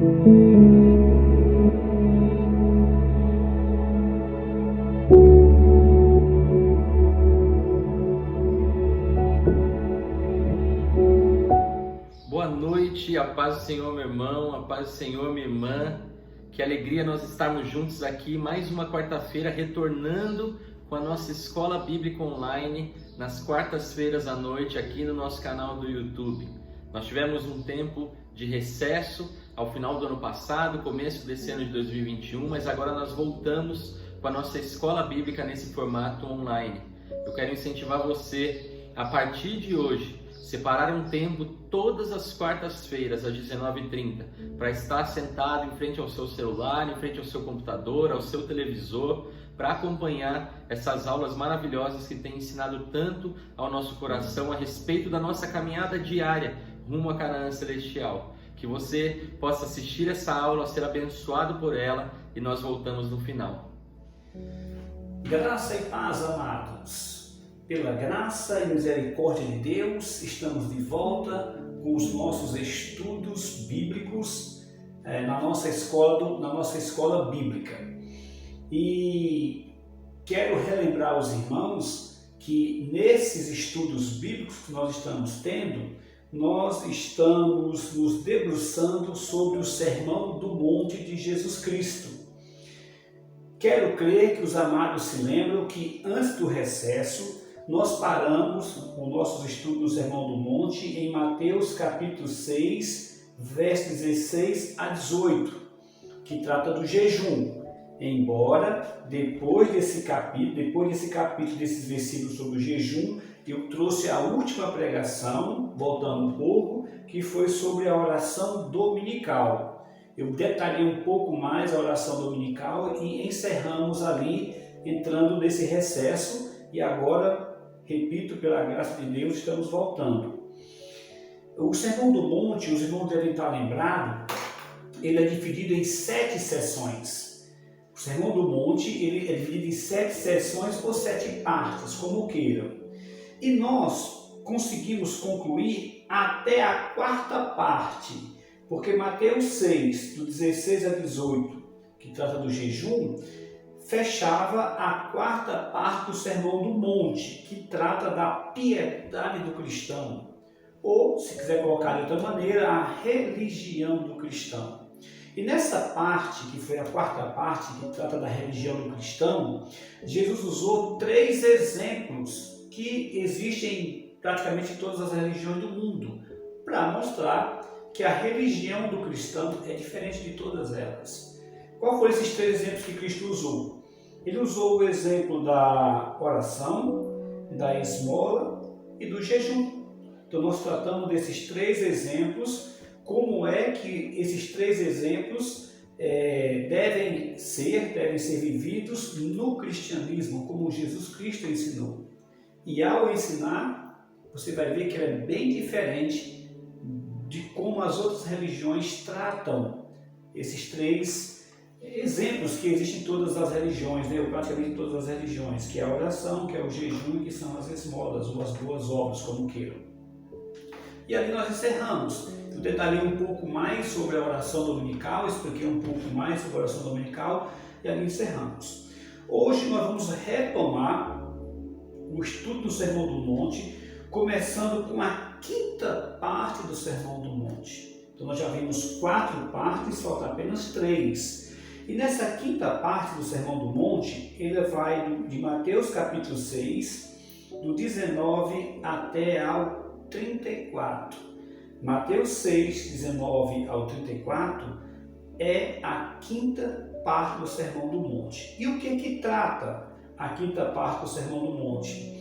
Boa noite, a paz do Senhor, meu irmão, a paz do Senhor, minha irmã. Que alegria nós estarmos juntos aqui, mais uma quarta-feira, retornando com a nossa Escola Bíblica Online, nas quartas-feiras à noite, aqui no nosso canal do YouTube. Nós tivemos um tempo de recesso ao final do ano passado, começo desse ano de 2021, mas agora nós voltamos com a nossa Escola Bíblica nesse formato online. Eu quero incentivar você, a partir de hoje, separar um tempo todas as quartas-feiras às 19h30 para estar sentado em frente ao seu celular, em frente ao seu computador, ao seu televisor, para acompanhar essas aulas maravilhosas que têm ensinado tanto ao nosso coração a respeito da nossa caminhada diária rumo à Canaã Celestial. Que você possa assistir essa aula, ser abençoado por ela, e nós voltamos no final. Graça e paz, amados. Pela graça e misericórdia de Deus, estamos de volta com os nossos estudos bíblicos na nossa escola bíblica. E quero relembrar aos irmãos que nesses estudos bíblicos que nós estamos tendo, nós estamos nos debruçando sobre o Sermão do Monte de Jesus Cristo. Quero crer que os amados se lembram que antes do recesso, nós paramos o nosso estudo do Sermão do Monte em Mateus capítulo 6, versos 16 a 18, que trata do jejum. Embora depois desse capítulo, desses versículos sobre o jejum, eu trouxe a última pregação, voltando um pouco, que foi sobre a oração dominical. Eu detalhei um pouco mais a oração dominical e encerramos ali, entrando nesse recesso, e agora, repito, pela graça de Deus, estamos voltando. O Sermão do Monte, os irmãos devem estar lembrados, ele é dividido em 7 sessões. O Sermão do Monte ele é dividido em 7 sessões ou 7 partes, como queiram. E nós conseguimos concluir até a 4ª parte, porque Mateus 6, do 16 a 18, que trata do jejum, fechava a 4ª parte do Sermão do Monte, que trata da piedade do cristão, ou, se quiser colocar de outra maneira, a religião do cristão. E nessa parte, que foi a 4ª parte, que trata da religião do cristão, Jesus usou 3 exemplos que existem praticamente em todas as religiões do mundo, para mostrar que a religião do cristão é diferente de todas elas. Qual foram esses 3 exemplos que Cristo usou? Ele usou o exemplo da oração, da esmola e do jejum. Então nós tratamos desses 3 exemplos, como é que esses 3 exemplos devem ser vividos no cristianismo, como Jesus Cristo ensinou. E ao ensinar, você vai ver que ele é bem diferente de como as outras religiões tratam esses 3 exemplos que existem em todas as religiões, ou praticamente em todas as religiões, que é a oração, que é o jejum e que são as esmolas ou as boas obras, como queiram. E ali nós encerramos. Eu detalhei um pouco mais sobre a oração dominical, expliquei um pouco mais sobre a oração dominical e ali encerramos. Hoje nós vamos retomar o estudo do Sermão do Monte, começando com a 5ª parte do Sermão do Monte. Então nós já vimos 4 partes, falta apenas 3. E nessa 5ª parte do Sermão do Monte, ele vai de Mateus capítulo 6, do 19 até ao 34. Mateus 6, 19 ao 34 é a 5ª parte do Sermão do Monte. E o que trata a 5ª parte do Sermão do Monte?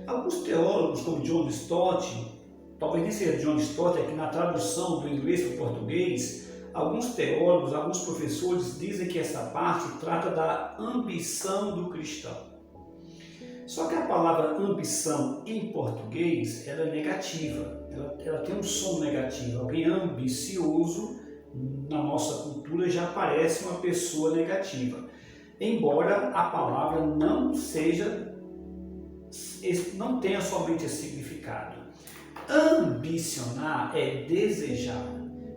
Alguns teólogos, como John Stott, talvez nem seja John Stott, é que na tradução do inglês para o português, alguns teólogos, alguns professores dizem que essa parte trata da ambição do cristão. Só que a palavra ambição em português ela é negativa, ela tem um som negativo. Alguém ambicioso na nossa cultura já parece uma pessoa negativa, embora a palavra não tenha somente esse significado. Ambicionar é desejar.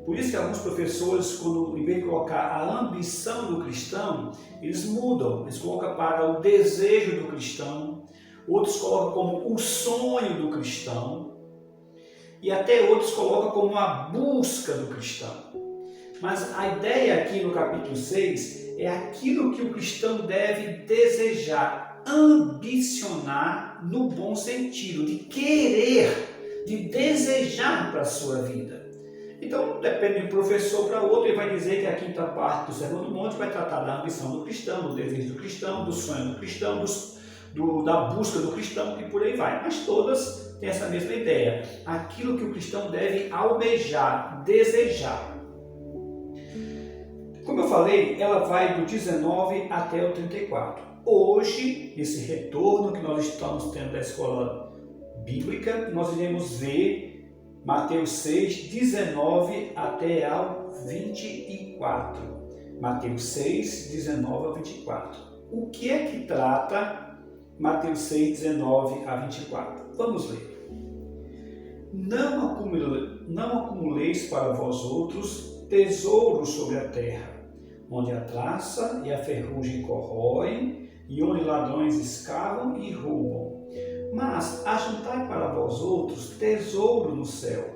Por isso que alguns professores, quando, em vez de colocar a ambição do cristão, eles mudam, eles colocam para o desejo do cristão, outros colocam como o sonho do cristão, e até outros colocam como a busca do cristão. Mas a ideia aqui no capítulo 6 é aquilo que o cristão deve desejar, ambicionar no bom sentido, de querer, de desejar para a sua vida. Então, depende de um professor para outro, ele vai dizer que a quinta parte do Sermão do Monte vai tratar da ambição do cristão, do desejo do cristão, do sonho do cristão, da busca do cristão e por aí vai. Mas todas têm essa mesma ideia. Aquilo que o cristão deve almejar, desejar. Como eu falei, ela vai do 19 até o 34. Hoje, nesse retorno que nós estamos tendo da escola bíblica, nós iremos ver Mateus 6, 19 até ao 24. Mateus 6, 19 a 24. O que é que trata Mateus 6, 19 a 24? Vamos ler. Não acumuleis para vós outros tesouros sobre a terra, onde a traça e a ferrugem corroem, e onde ladrões escavam e roubam. Mas ajuntai para vós outros tesouro no céu,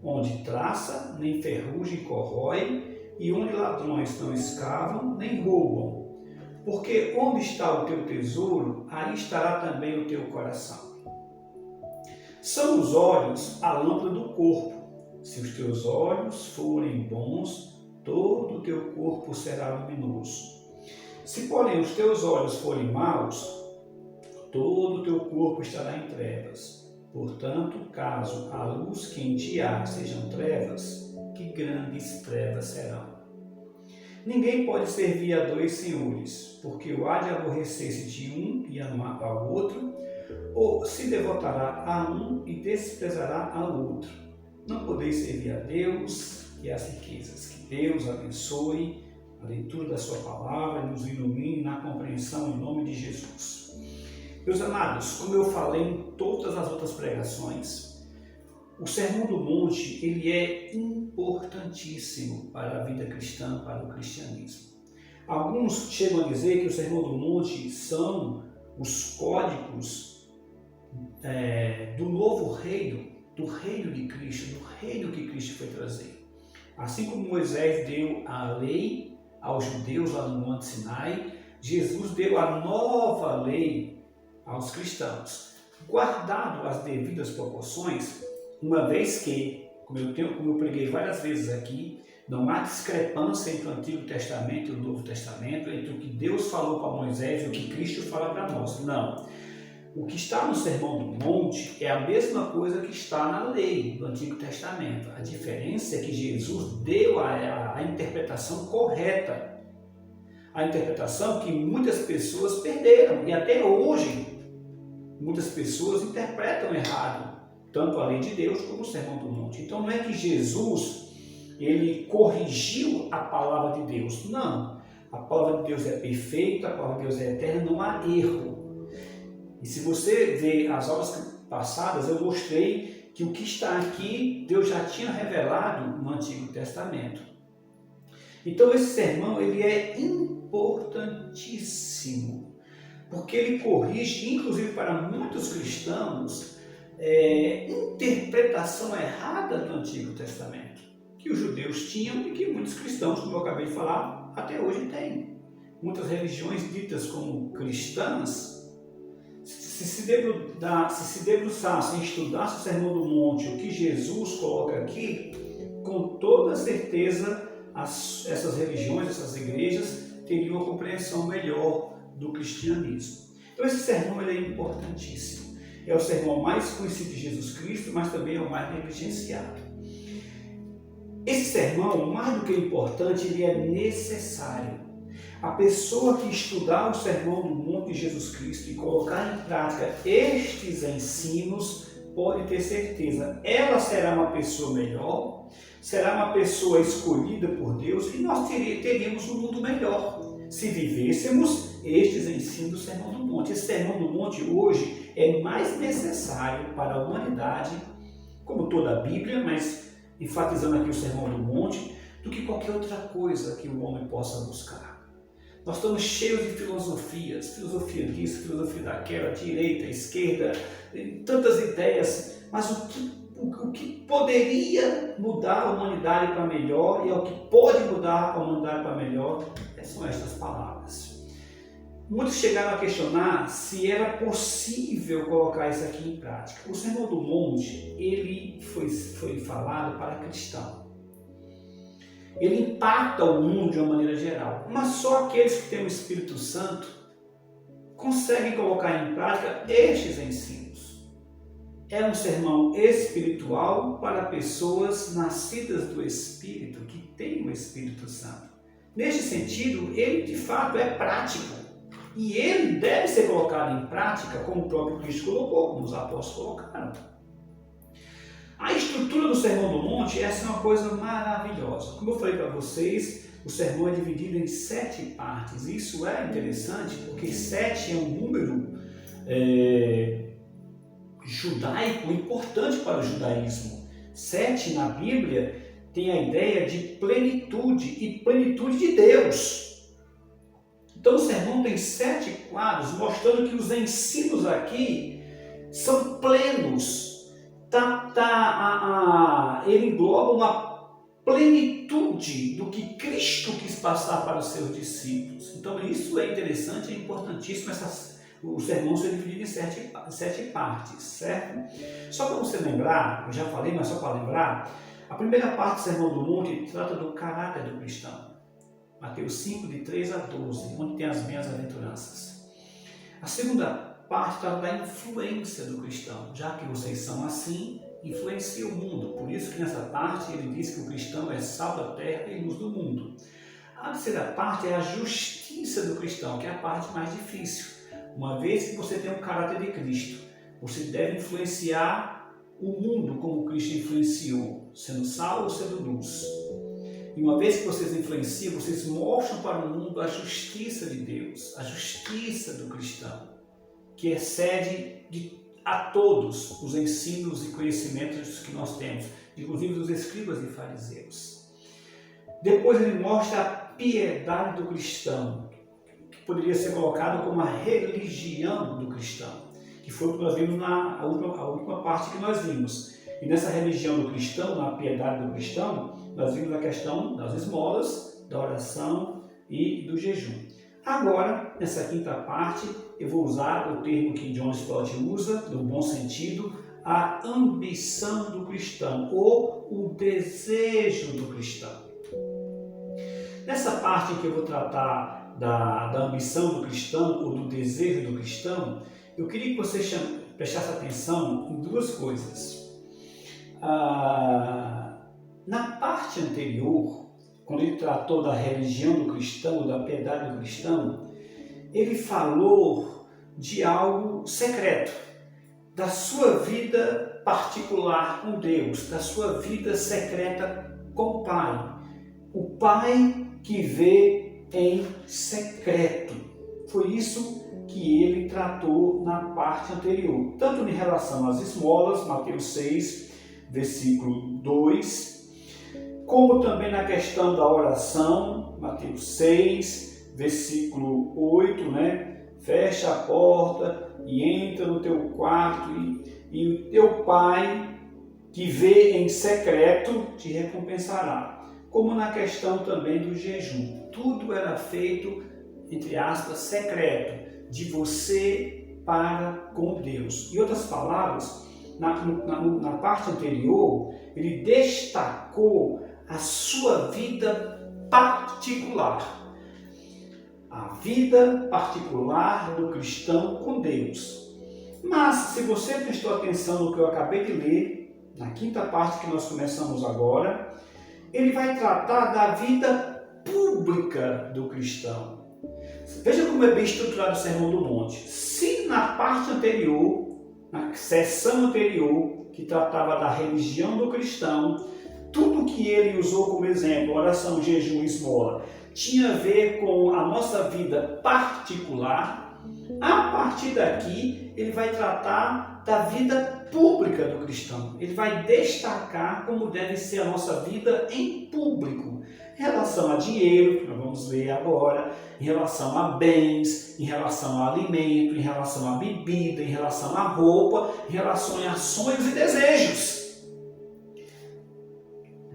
onde traça nem ferrugem corrói, e onde ladrões não escavam nem roubam. Porque onde está o teu tesouro, aí estará também o teu coração. São os olhos a lâmpada do corpo. Se os teus olhos forem bons, todo o teu corpo será luminoso. Se, porém, os teus olhos forem maus, todo o teu corpo estará em trevas. Portanto, caso a luz que em ti há sejam trevas, que grandes trevas serão. Ninguém pode servir a dois senhores, porque o há de aborrecer-se de um e amar ao outro, ou se devotará a um e desprezará ao outro. Não podeis servir a Deus e às riquezas. Que Deus abençoe a leitura da sua palavra e nos ilumine na compreensão em nome de Jesus. Meus amados, como eu falei em todas as outras pregações, o Sermão do Monte ele é importantíssimo para a vida cristã, para o cristianismo. Alguns chegam a dizer que o Sermão do Monte são os códigos do novo reino, do reino de Cristo, do reino que Cristo foi trazer. Assim como Moisés deu a lei aos judeus lá no Monte Sinai, Jesus deu a nova lei aos cristãos, guardado as devidas proporções, uma vez que, como eu preguei várias vezes aqui, não há discrepância entre o Antigo Testamento e o Novo Testamento, entre o que Deus falou para Moisés e o que Cristo fala para nós. Não. O que está no Sermão do Monte é a mesma coisa que está na lei do Antigo Testamento. A diferença é que Jesus deu a interpretação correta. A interpretação que muitas pessoas perderam. E até hoje, muitas pessoas interpretam errado, tanto a lei de Deus como o Sermão do Monte. Então não é que Jesus ele corrigiu a palavra de Deus. Não. A palavra de Deus é perfeita, a palavra de Deus é eterna, não há erro. E se você ver as aulas passadas, eu mostrei que o que está aqui, Deus já tinha revelado no Antigo Testamento. Então esse sermão ele é importantíssimo, porque ele corrige, inclusive para muitos cristãos, interpretação errada do Antigo Testamento, que os judeus tinham e que muitos cristãos, como eu acabei de falar, até hoje têm. Muitas religiões ditas como cristãs, se debruçassem, estudassem o Sermão do Monte, o que Jesus coloca aqui, com toda certeza essas religiões, essas igrejas, teriam uma compreensão melhor do cristianismo. Então esse sermão ele é importantíssimo. É o sermão mais conhecido de Jesus Cristo, mas também é o mais negligenciado. Esse sermão, mais do que importante, ele é necessário. A pessoa que estudar o Sermão do Monte de Jesus Cristo e colocar em prática estes ensinos, pode ter certeza, ela será uma pessoa melhor, será uma pessoa escolhida por Deus e nós teríamos um mundo melhor se vivêssemos estes ensinos do Sermão do Monte. Esse Sermão do Monte hoje é mais necessário para a humanidade, como toda a Bíblia, mas enfatizando aqui o Sermão do Monte, do que qualquer outra coisa que o homem possa buscar. Nós estamos cheios de filosofias, filosofia disso, filosofia daquela, direita, esquerda, tantas ideias, mas o que poderia mudar a humanidade para melhor e é o que pode mudar a humanidade para melhor são estas palavras. Muitos chegaram a questionar se era possível colocar isso aqui em prática. O Sermão do Monte, ele foi falado para cristão. Ele impacta o mundo de uma maneira geral, mas só aqueles que têm o Espírito Santo conseguem colocar em prática estes ensinos. É um sermão espiritual para pessoas nascidas do Espírito, que têm o Espírito Santo. Neste sentido, ele de fato é prático. E ele deve ser colocado em prática, como o próprio Cristo colocou, como os apóstolos colocaram. A estrutura do Sermão do Monte, essa é uma coisa maravilhosa. Como eu falei para vocês, o sermão é dividido em 7 partes. Isso é interessante, porque 7 é um número judaico importante para o judaísmo. 7 na Bíblia tem a ideia de plenitude e plenitude de Deus. Então o sermão tem 7 quadros, mostrando que os ensinos aqui são plenos. Ele engloba uma plenitude do que Cristo quis passar para os seus discípulos. Então isso é interessante, é importantíssimo, o sermão ser dividido em 7 partes, certo? Só para você lembrar, eu já falei, mas só para lembrar, a primeira parte do Sermão do Monte trata do caráter do cristão. Mateus 5, de 3 a 12, onde tem as bem-aventuranças. A segunda parte trata da influência do cristão. Já que vocês são assim, influencia o mundo. Por isso que nessa parte ele diz que o cristão é sal da terra e luz do mundo. A terceira parte é a justiça do cristão, que é a parte mais difícil. Uma vez que você tem o caráter de Cristo, você deve influenciar o mundo como Cristo influenciou, sendo sal ou sendo luz. E uma vez que vocês influenciam, vocês mostram para o mundo a justiça de Deus, a justiça do cristão, que excede a todos os ensinos e conhecimentos que nós temos, inclusive dos escribas e fariseus. Depois ele mostra a piedade do cristão, que poderia ser colocado como a religião do cristão, que foi o que nós vimos na última parte que nós vimos. E nessa religião do cristão, na piedade do cristão, nós vimos a questão das esmolas, da oração e do jejum. Agora, nessa quinta parte, eu vou usar o termo que John Stott usa, no bom sentido, a ambição do cristão, ou o desejo do cristão. Nessa parte em que eu vou tratar da ambição do cristão, ou do desejo do cristão, eu queria que você prestasse atenção em 2 coisas. Na parte anterior, quando ele tratou da religião do cristão, da piedade do cristão, ele falou de algo secreto, da sua vida particular com Deus, da sua vida secreta com o Pai. O Pai que vê em secreto. Foi isso que ele tratou na parte anterior, tanto em relação às esmolas, Mateus 6, versículo 2, como também na questão da oração, Mateus 6, versículo 8, Fecha a porta e entra no teu quarto e o teu Pai que vê em secreto te recompensará. Como na questão também do jejum. Tudo era feito, entre aspas, secreto, de você para com Deus. Em outras palavras, na parte anterior, ele destacou a sua vida particular. A vida particular do cristão com Deus. Mas, se você prestou atenção no que eu acabei de ler, na quinta parte que nós começamos agora, ele vai tratar da vida pública do cristão. Veja como é bem estruturado o Sermão do Monte. Se na parte anterior, na sessão anterior, que tratava da religião do cristão, tudo que ele usou como exemplo, oração, jejum e esmola, tinha a ver com a nossa vida particular, a partir daqui ele vai tratar da vida pública do cristão. Ele vai destacar como deve ser a nossa vida em público. Em relação a dinheiro, que nós vamos ver agora, em relação a bens, em relação a alimento, em relação a bebida, em relação a roupa, em relação a sonhos e desejos.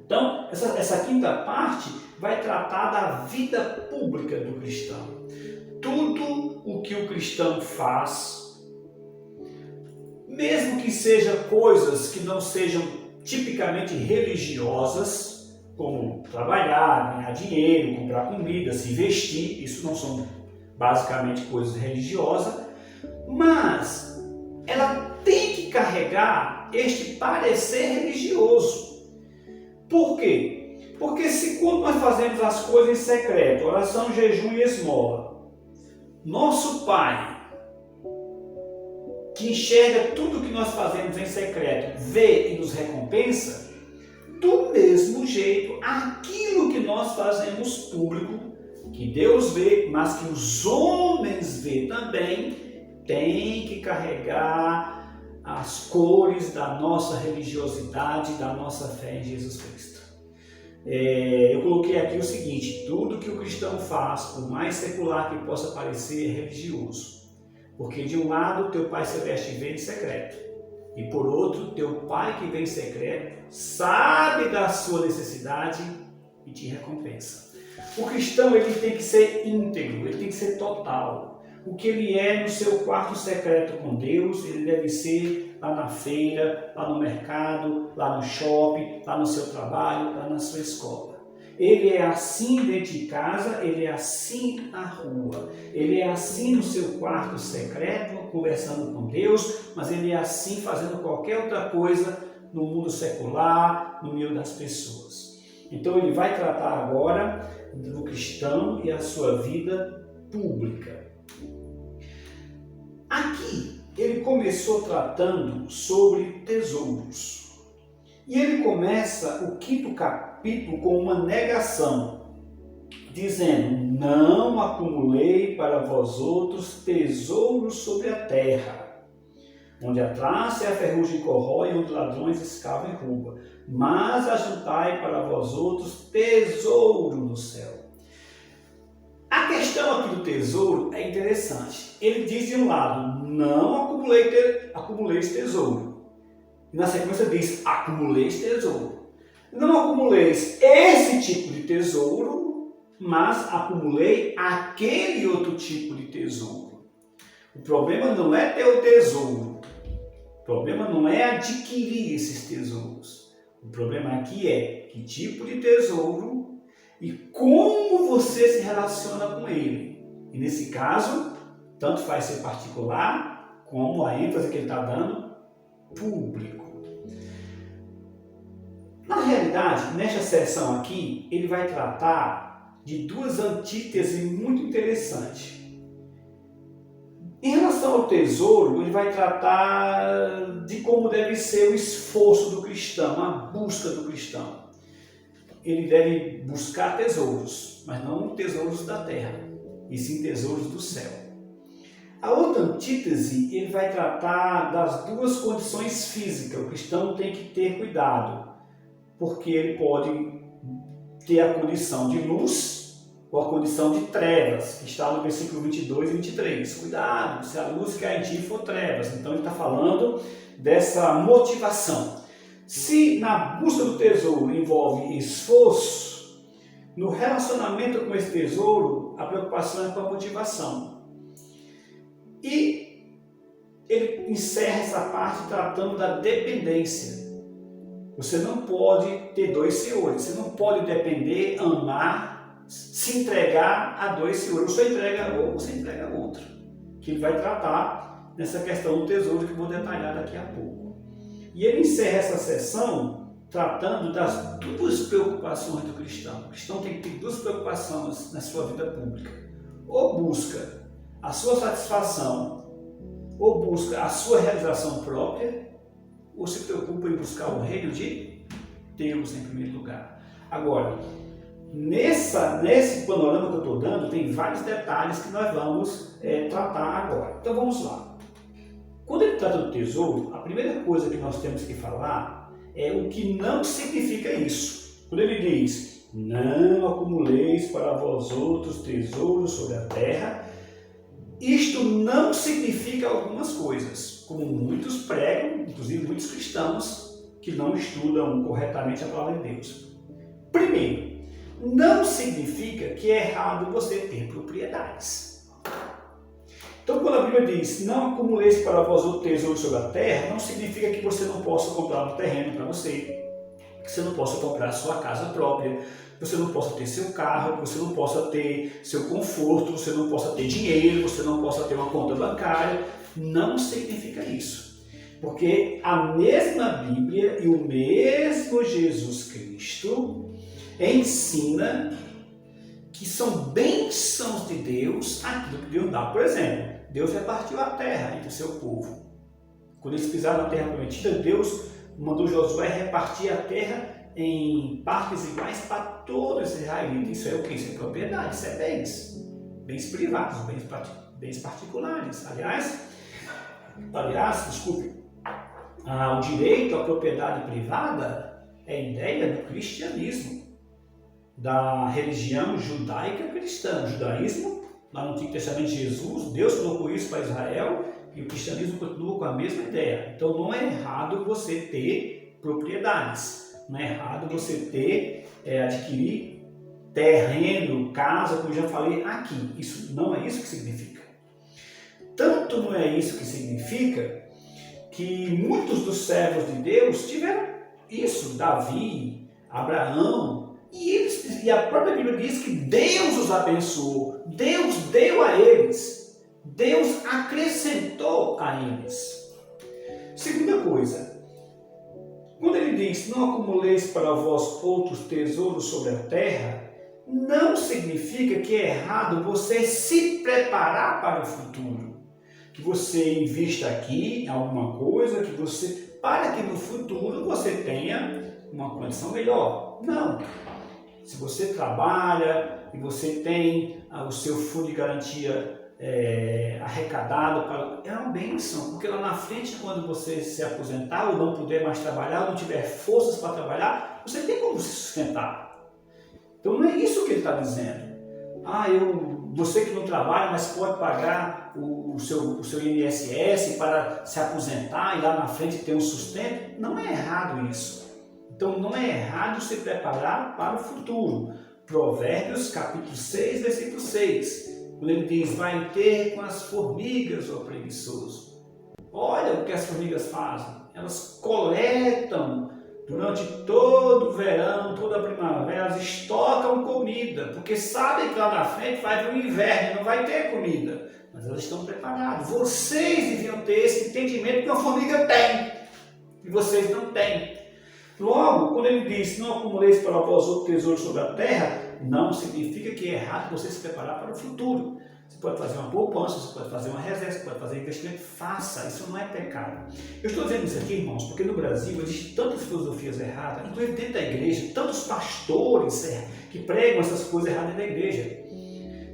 Então, essa quinta parte vai tratar da vida pública do cristão. Tudo o que o cristão faz, mesmo que sejam coisas que não sejam tipicamente religiosas, como trabalhar, ganhar dinheiro, comprar comida, se vestir, isso não são basicamente coisas religiosas, mas ela tem que carregar este parecer religioso. Por quê? Porque se quando nós fazemos as coisas em secreto, oração, jejum e esmola, nosso Pai, que enxerga tudo que nós fazemos em secreto, vê e nos recompensa, do mesmo jeito, aquilo que nós fazemos público, que Deus vê, mas que os homens vê também, tem que carregar as cores da nossa religiosidade, da nossa fé em Jesus Cristo. Eu coloquei aqui o seguinte: tudo que o cristão faz, por mais secular que possa parecer, é religioso. Porque de um lado, teu Pai Celeste vê em secreto. E por outro, teu Pai que vem em secreto sabe da sua necessidade e te recompensa. O cristão, ele tem que ser íntegro, ele tem que ser total. O que ele é no seu quarto secreto com Deus, ele deve ser lá na feira, lá no mercado, lá no shopping, lá no seu trabalho, lá na sua escola. Ele é assim dentro de casa, ele é assim na rua, ele é assim no seu quarto secreto, conversando com Deus, mas ele é assim fazendo qualquer outra coisa no mundo secular, no meio das pessoas. Então ele vai tratar agora do cristão e a sua vida pública. Aqui ele começou tratando sobre tesouros. E ele começa o quinto capítulo com uma negação, dizendo: não acumulei para vós outros tesouros sobre a terra, onde a traça e a ferrugem corrói, onde ladrões escavam e roubam, mas ajuntai para vós outros tesouro no céu. A questão aqui do tesouro é interessante. Ele diz de um lado: não acumulei esse tesouro. E na sequência diz: acumuleis tesouro. Não acumuleis esse tipo de tesouro, mas acumulei aquele outro tipo de tesouro. O problema não é ter o tesouro. O problema não é adquirir esses tesouros. O problema aqui é que tipo de tesouro e como você se relaciona com ele. E nesse caso, tanto faz ser particular, como a ênfase que ele está dando, público. Na realidade, nesta seção aqui, ele vai tratar de duas antíteses muito interessantes. Em relação ao tesouro, ele vai tratar de como deve ser o esforço do cristão, a busca do cristão. Ele deve buscar tesouros, mas não tesouros da terra, e sim tesouros do céu. A outra antítese, ele vai tratar das duas condições físicas. O cristão tem que ter cuidado, porque ele pode ter a condição de luz ou a condição de trevas, que está no versículo 22 e 23. Cuidado, se a luz que há em ti for trevas. Então ele está falando dessa motivação. Se na busca do tesouro envolve esforço, no relacionamento com esse tesouro, a preocupação é com a motivação. E ele encerra essa parte tratando da dependência. Você não pode ter dois senhores, você não pode depender, amar, se entregar a dois senhores. Você entrega um ou você entrega outro. Que ele vai tratar nessa questão do tesouro que eu vou detalhar daqui a pouco. E ele encerra essa sessão tratando das duas preocupações do cristão. O cristão tem que ter duas preocupações na sua vida pública. Ou busca a sua satisfação, ou busca a sua realização própria, ou se preocupa em buscar o reino de Deus em primeiro lugar. Agora, nesse panorama que eu estou dando, tem vários detalhes que nós vamos tratar agora. Então vamos lá. Quando ele trata do tesouro, a primeira coisa que nós temos que falar é o que não significa isso. Quando ele diz, não acumuleis para vós outros tesouros sobre a terra, isto não significa algumas coisas, como muitos pregam, inclusive muitos cristãos, que não estudam corretamente a palavra de Deus. Primeiro, não significa que é errado você ter propriedades. Então, quando a Bíblia diz, não acumuleis para vós outros tesouros sobre a terra, não significa que você não possa comprar um terreno para você, que você não possa comprar sua casa própria, que você não possa ter seu carro, que você não possa ter seu conforto, que você não possa ter dinheiro, que você não possa ter uma conta bancária. Não significa isso. Porque a mesma Bíblia e o mesmo Jesus Cristo ensina que são bênçãos de Deus aquilo que Deus dá. Por exemplo, Deus repartiu a terra entre o seu povo. Quando eles pisaram na terra prometida, Deus mandou Josué repartir a terra em partes iguais para todos os israelitas. Isso é o que? Isso é propriedade, isso é bens. Bens privados, bens particulares. Aliás, desculpe, o direito à propriedade privada é ideia do cristianismo, da religião judaica cristã. O judaísmo, lá no Antigo Testamento de Jesus, Deus colocou isso para Israel e o cristianismo continua com a mesma ideia. Então não é errado você ter propriedades, não é errado você adquirir terreno, casa, como eu já falei aqui. Isso não é isso que significa. Tanto não é isso que significa que muitos dos servos de Deus tiveram isso, Davi, Abraão, e a própria Bíblia diz que Deus os abençoou, Deus deu a eles, Deus acrescentou a eles. Segunda coisa, quando ele diz, não acumuleis para vós outros tesouros sobre a terra, não significa que é errado você se preparar para o futuro. Que você invista aqui em alguma coisa, para que no futuro você tenha uma condição melhor. Não. Se você trabalha e você tem o seu fundo de garantia arrecadado, é uma bênção, porque lá na frente, quando você se aposentar ou não puder mais trabalhar, ou não tiver forças para trabalhar, você tem como se sustentar. Então não é isso que ele está dizendo. Você que não trabalha, mas pode pagar o seu INSS para se aposentar e lá na frente ter um sustento. Não é errado isso. Então não é errado se preparar para o futuro. Provérbios capítulo 6, versículo 6. Quando ele diz, vai ter com as formigas, ó preguiçoso. Olha o que as formigas fazem. Elas coletam durante todo o verão, toda a primavera, elas estocam comida, porque sabem que lá na frente vai vir o inverno e não vai ter comida. Mas elas estão preparadas. Vocês deviam ter esse entendimento que a formiga tem, e vocês não têm. Logo, quando ele diz, não acumuleis para vós outro tesouro sobre a terra, não significa que é errado você se preparar para o futuro. Você pode fazer uma poupança, você pode fazer uma reserva, você pode fazer investimento, faça, isso não é pecado. Eu estou dizendo isso aqui, irmãos, porque no Brasil existem tantas filosofias erradas, inclusive dentro da igreja, tantos pastores que pregam essas coisas erradas dentro da igreja.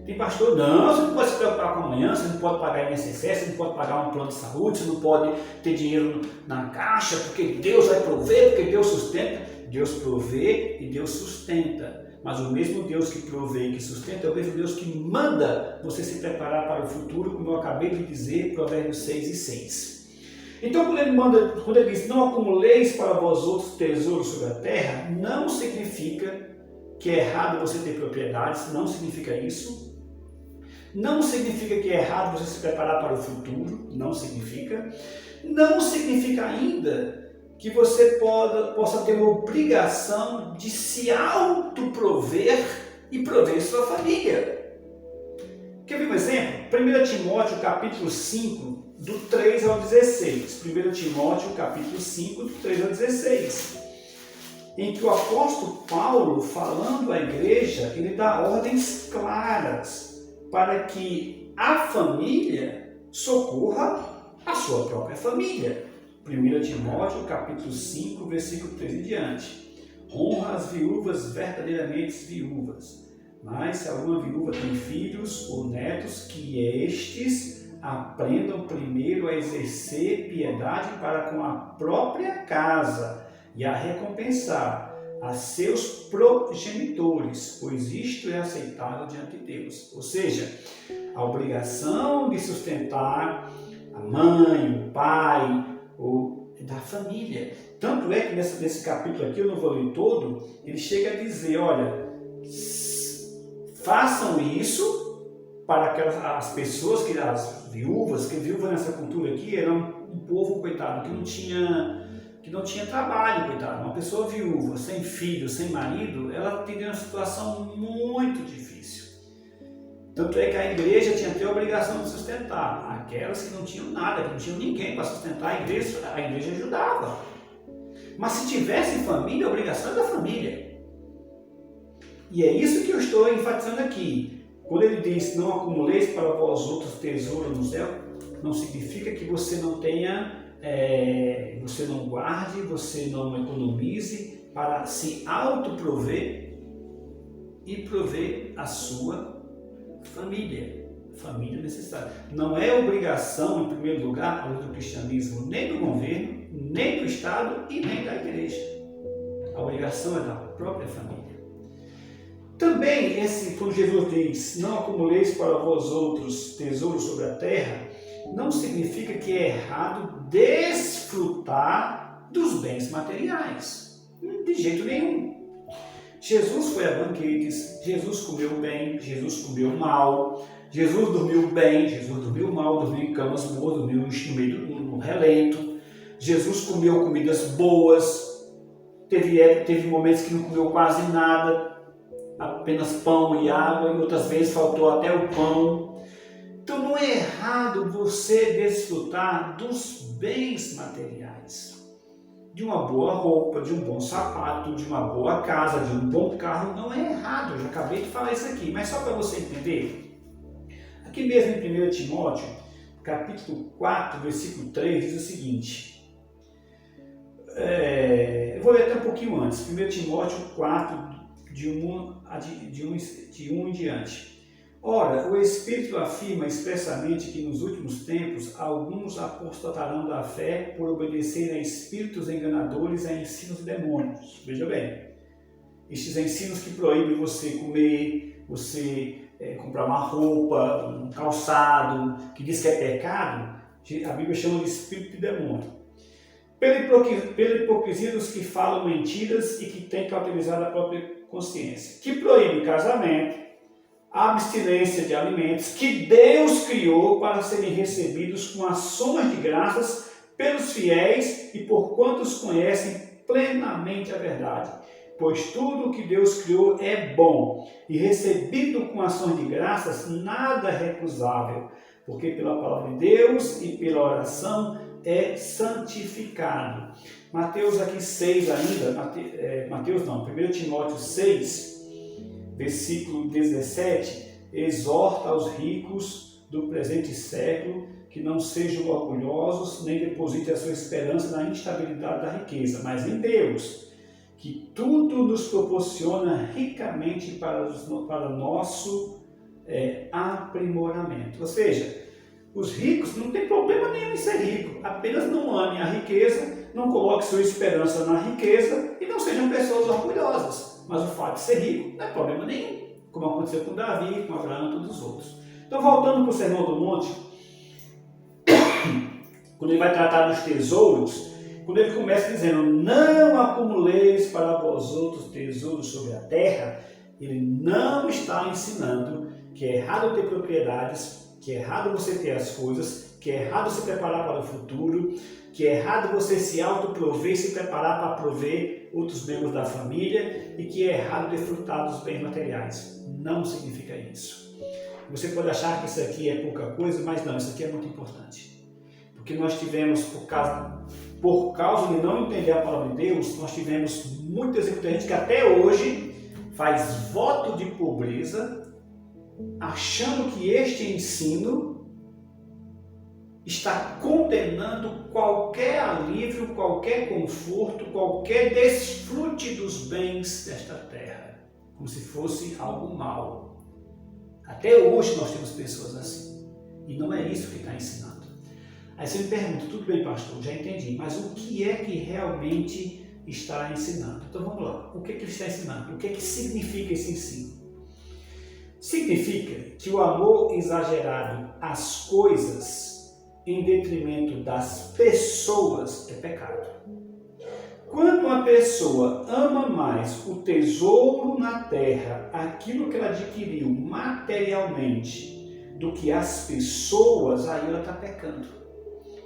Tem pastor, não, você não pode se preocupar com amanhã, você não pode pagar INSS, você não pode pagar um plano de saúde, você não pode ter dinheiro na caixa, porque Deus vai prover, porque Deus sustenta. Deus provê e Deus sustenta. Mas o mesmo Deus que provê e que sustenta é o mesmo Deus que manda você se preparar para o futuro, como eu acabei de dizer, Provérbios 6 e 6. Então, quando ele diz, não acumuleis para vós outros tesouros sobre a terra, não significa que é errado você ter propriedades, não significa isso. Não significa que é errado você se preparar para o futuro, não significa. Não significa ainda que você possa ter uma obrigação de se autoprover e prover sua família. Quer ver um exemplo? 1 Timóteo capítulo 5, do 3 ao 16. 1 Timóteo capítulo 5, do 3 ao 16. Em que o apóstolo Paulo, falando à igreja, ele dá ordens claras para que a família socorra a sua própria família. 1 Timóteo, capítulo 5, versículo 3 em diante. Honra as viúvas verdadeiramente viúvas. Mas se alguma viúva tem filhos ou netos, que estes aprendam primeiro a exercer piedade para com a própria casa e a recompensar a seus progenitores, pois isto é aceitável diante de Deus. Ou seja, a obrigação de sustentar a mãe, o pai, ou da família. Tanto é que nesse capítulo aqui, eu não vou ler todo, ele chega a dizer, olha, façam isso para as pessoas, as viúvas, que viúva nessa cultura aqui era um povo, coitado, que não tinha trabalho, coitado. Uma pessoa viúva, sem filho, sem marido, ela teria uma situação muito difícil. Tanto é que a igreja tinha até a obrigação de sustentar aquelas que não tinham nada, que não tinham ninguém para sustentar. A igreja ajudava. Mas se tivesse família, a obrigação é da família. E é isso que eu estou enfatizando aqui. Quando ele diz, não acumuleis para vós outros tesouro no céu, não significa que você não tenha, você não guarde, você não economize para se autoprover e prover a sua família necessária. Não é obrigação, em primeiro lugar, do cristianismo, nem do governo, nem do Estado e nem da igreja. A obrigação é da própria família. Também, quando Jesus diz, não acumuleis para vós outros tesouros sobre a terra, não significa que é errado desfrutar dos bens materiais. De jeito nenhum. Jesus foi a banquetes, Jesus comeu bem, Jesus comeu mal, Jesus dormiu bem, Jesus dormiu mal, dormiu em camas boas, dormiu no relento. Jesus comeu comidas boas, teve momentos que não comeu quase nada, apenas pão e água, e outras vezes faltou até o pão. Então não é errado você desfrutar dos bens materiais. De uma boa roupa, de um bom sapato, de uma boa casa, de um bom carro, não é errado. Eu já acabei de falar isso aqui, mas só para você entender. Aqui mesmo em 1 Timóteo, capítulo 4, versículo 3, diz o seguinte. Eu vou ler até um pouquinho antes. 1 Timóteo 4, de 1 em diante. Ora, o Espírito afirma expressamente que nos últimos tempos alguns apostatarão da fé por obedecerem a espíritos enganadores e a ensinos de demônios. Veja bem, estes ensinos que proíbem você comer, você comprar uma roupa, um calçado, que diz que é pecado, a Bíblia chama de espírito de demônio. Pela hipocrisia dos que falam mentiras e que têm cauterizado a própria consciência, que proíbe casamento, a abstinência de alimentos que Deus criou para serem recebidos com ações de graças pelos fiéis e por quantos conhecem plenamente a verdade. Pois tudo o que Deus criou é bom e recebido com ações de graças nada é recusável, porque pela palavra de Deus e pela oração é santificado. Mateus aqui 6 ainda, 1 Timóteo 6, versículo 17, exorta aos ricos do presente século que não sejam orgulhosos, nem depositem a sua esperança na instabilidade da riqueza, mas em Deus, que tudo nos proporciona ricamente para nosso aprimoramento. Ou seja, os ricos não tem problema nenhum em ser rico, apenas não amem a riqueza, não coloque sua esperança na riqueza e não sejam pessoas orgulhosas. Mas o fato de ser rico não é problema nenhum, como aconteceu com Davi, com Abraão e todos os outros. Então, voltando para o Sermão do Monte, quando ele vai tratar dos tesouros, quando ele começa dizendo, não acumuleis para vós outros tesouros sobre a terra, ele não está ensinando que é errado ter propriedades, que é errado você ter as coisas, que é errado se preparar para o futuro, que é errado você se autoprover, se preparar para prover outros membros da família e que é errado desfrutar dos bens materiais. Não significa isso. Você pode achar que isso aqui é pouca coisa, mas não, isso aqui é muito importante. Porque nós tivemos, por causa de não entender a palavra de Deus, nós tivemos muita gente que até hoje faz voto de pobreza, achando que este ensino está condenando qualquer alívio, qualquer conforto, qualquer desfrute dos bens desta terra, como se fosse algo mau. Até hoje nós temos pessoas assim. E não é isso que está ensinando. Aí você me pergunta, tudo bem, pastor, já entendi, mas o que é que realmente está ensinando? Então vamos lá, o que ele está ensinando? O que significa esse ensino? Significa que o amor exagerado às coisas em detrimento das pessoas é pecado. Quando uma pessoa ama mais o tesouro na terra, aquilo que ela adquiriu materialmente, do que as pessoas, aí ela está pecando.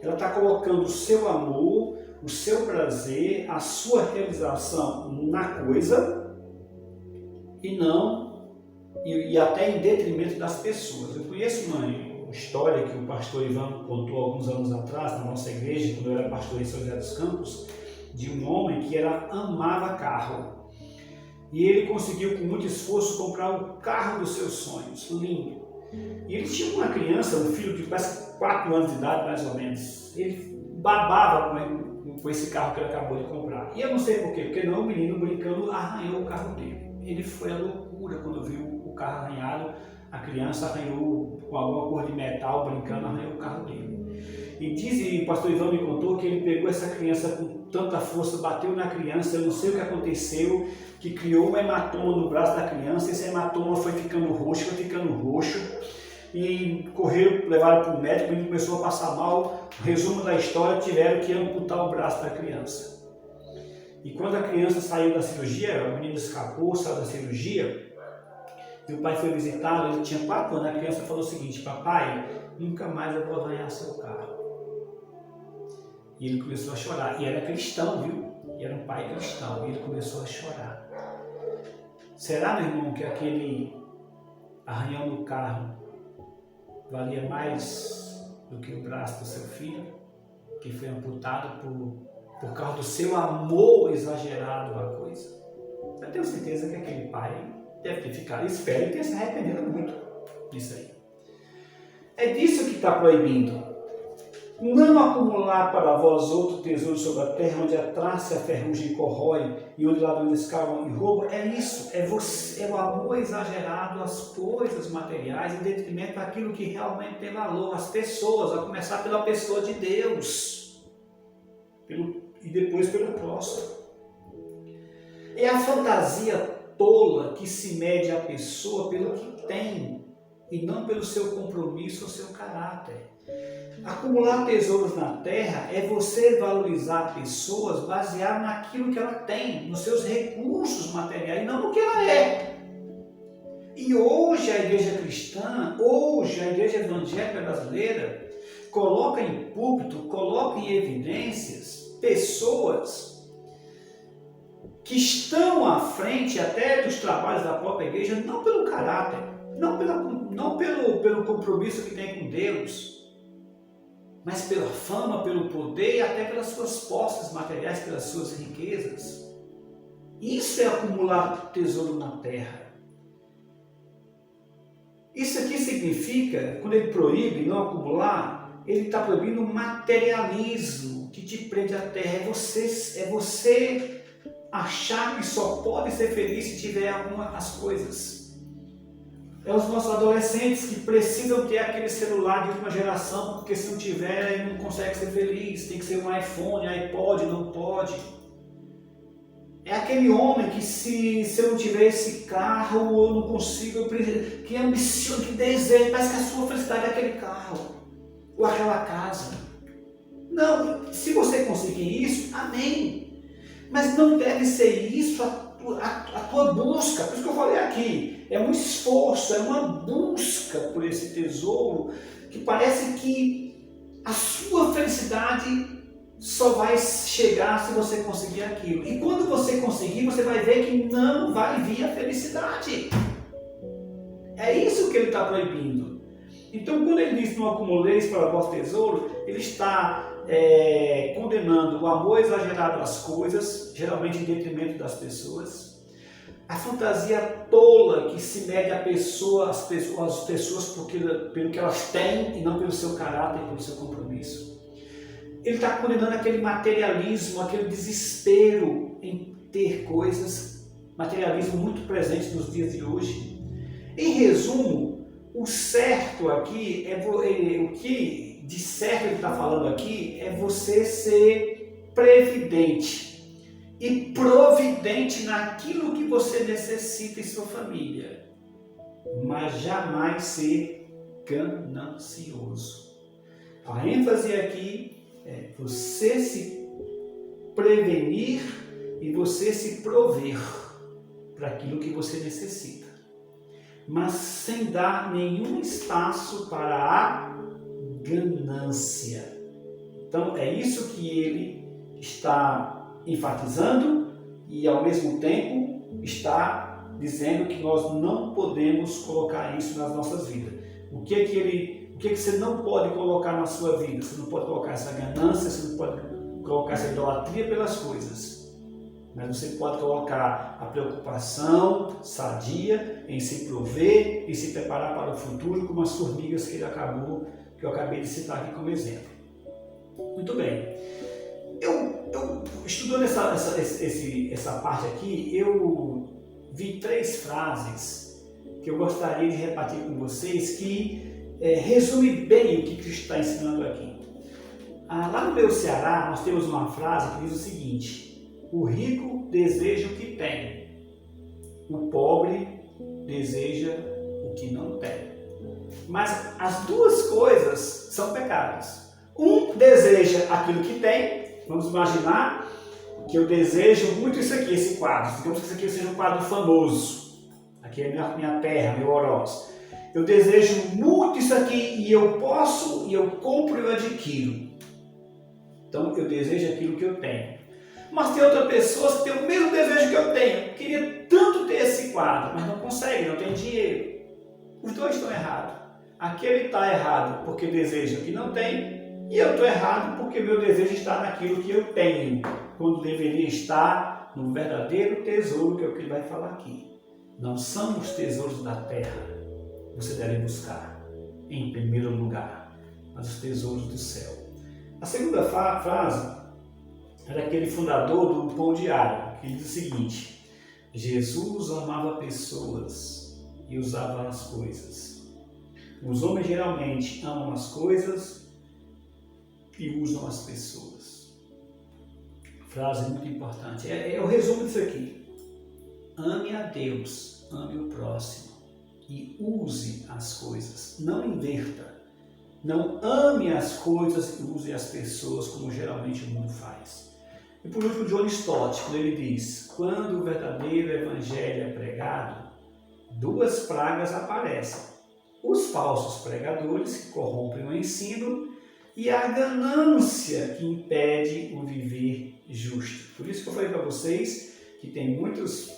Ela está colocando o seu amor, o seu prazer, a sua realização na coisa e até em detrimento das pessoas. Eu conheço uma história que o pastor Ivan contou alguns anos atrás na nossa igreja, quando eu era pastor em São José dos Campos, de um homem que amava carro. E ele conseguiu com muito esforço comprar o carro dos seus sonhos, lindo. E ele tinha uma criança, um filho de quase 4 anos de idade, mais ou menos. Ele babava com esse carro que ele acabou de comprar. E eu não sei porquê, porque não, o menino brincando arranhou o carro dele. Ele foi à loucura quando viu o carro arranhado. A criança arranhou com alguma cor de metal, brincando, arranhou o carro dele. E o pastor Ivan me contou que ele pegou essa criança com tanta força, bateu na criança, eu não sei o que aconteceu, que criou um hematoma no braço da criança. Esse hematoma foi ficando roxo, e correram, levaram para o médico, ele começou a passar mal. Resumo da história, tiveram que amputar o braço da criança. E quando a criança saiu da cirurgia, o menino escapou, saiu da cirurgia, e o pai foi visitá-lo, ele tinha 4 anos, a criança falou o seguinte: papai, nunca mais eu vou arranhar seu carro. E ele começou a chorar, e era cristão, viu? E era um pai cristão, e ele começou a chorar. Será, meu irmão, que aquele arranhão no carro valia mais do que o braço do seu filho, que foi amputado por causa do seu amor exagerado à coisa? Eu tenho certeza que aquele pai deve ter ficado, espero que tenha se arrependido muito disso aí. É disso que está proibindo. Não acumular para vós outro tesouro sobre a terra, onde a traça e a ferrugem corrói, e onde ladrões escavam e roubam. É isso, é o amor exagerado às coisas materiais, em detrimento daquilo que realmente tem valor, às pessoas, a começar pela pessoa de Deus, e depois pelo próximo. É a fantasia tola que se mede a pessoa pelo que tem, e não pelo seu compromisso ou seu caráter. Acumular tesouros na terra é você valorizar pessoas baseado naquilo que ela tem, nos seus recursos materiais, e não no que ela é. E hoje a igreja cristã, hoje a igreja evangélica brasileira, coloca em púlpito, coloca em evidências pessoas que estão à frente até dos trabalhos da própria igreja, não pelo caráter, não pelo compromisso que tem com Deus, mas pela fama, pelo poder e até pelas suas posses materiais, pelas suas riquezas. Isso é acumular tesouro na terra. Isso aqui significa, quando ele proíbe não acumular, ele está proibindo o materialismo que te prende à terra. É você achar que só pode ser feliz se tiver algumas coisas. É os nossos adolescentes que precisam ter aquele celular de última geração, porque se não tiver, ele não consegue ser feliz. Tem que ser um iPhone, iPod, não pode. É aquele homem que se eu não tiver esse carro, eu não consigo, que ambiciona, que deseja, parece que a sua felicidade é aquele carro, ou aquela casa. Não, se você conseguir isso, amém. Mas não deve ser isso a tua busca. Por isso que eu falei aqui, é um esforço, é uma busca por esse tesouro, que parece que a sua felicidade só vai chegar se você conseguir aquilo. E quando você conseguir, você vai ver que não vai vir a felicidade. É isso que ele está proibindo. Então, quando ele diz não acumuleis para vós tesouro, ele está condenando o amor exagerado às coisas, geralmente em detrimento das pessoas. A fantasia tola que se mede as pessoas pelo que elas têm e não pelo seu caráter e pelo seu compromisso. Ele está condenando aquele materialismo, aquele desespero em ter coisas, materialismo muito presente nos dias de hoje. Em resumo, o certo aqui, o que de certo ele está falando aqui é você ser previdente e providente naquilo que você necessita em sua família, mas jamais ser ganancioso. A ênfase aqui é você se prevenir e você se prover para aquilo que você necessita, mas sem dar nenhum espaço para a ganância. Então é isso que ele está enfatizando e ao mesmo tempo está dizendo que nós não podemos colocar isso nas nossas vidas. O que você não pode colocar na sua vida? Você não pode colocar essa ganância, você não pode colocar essa idolatria pelas coisas. Mas você pode colocar a preocupação sadia em se prover e se preparar para o futuro, como as formigas que eu acabei de citar aqui como exemplo. Muito bem. Eu estudando essa parte aqui, eu vi 3 frases que eu gostaria de repartir com vocês que resume bem o que Cristo está ensinando aqui. Lá no meu Ceará, nós temos uma frase que diz o seguinte: o rico deseja o que tem, o pobre deseja o que não tem. Mas as duas coisas são pecados. Um deseja aquilo que tem. Vamos imaginar que eu desejo muito isso aqui, esse quadro. Digamos que isso aqui seja um quadro famoso. Aqui é minha terra, meu Oroz. Eu desejo muito isso aqui e eu posso, e eu compro e eu adquiro. Então eu desejo aquilo que eu tenho. Mas tem outras pessoas que têm o mesmo desejo que eu tenho. Queria tanto ter esse quadro, mas não consegue, não tem dinheiro. Os dois estão errados. Aquele está errado porque deseja o que não tem, e eu estou errado porque meu desejo está naquilo que eu tenho, quando deveria estar no verdadeiro tesouro, que é o que ele vai falar aqui. Não são os tesouros da terra que você deve buscar em primeiro lugar, mas os tesouros do céu. A segunda frase era aquele fundador do Pão Diário, que diz o seguinte: Jesus amava pessoas e usava as coisas. Os homens geralmente amam as coisas e usam as pessoas. Frase muito importante. É o resumo disso aqui. Ame a Deus, ame o próximo e use as coisas. Não inverta. Não ame as coisas e use as pessoas como geralmente o mundo faz. E por último, John Stott, quando ele diz: quando o verdadeiro evangelho é pregado, 2 pragas aparecem. Os falsos pregadores que corrompem o ensino e a ganância que impede o viver justo. Por isso que eu falei para vocês que tem muitas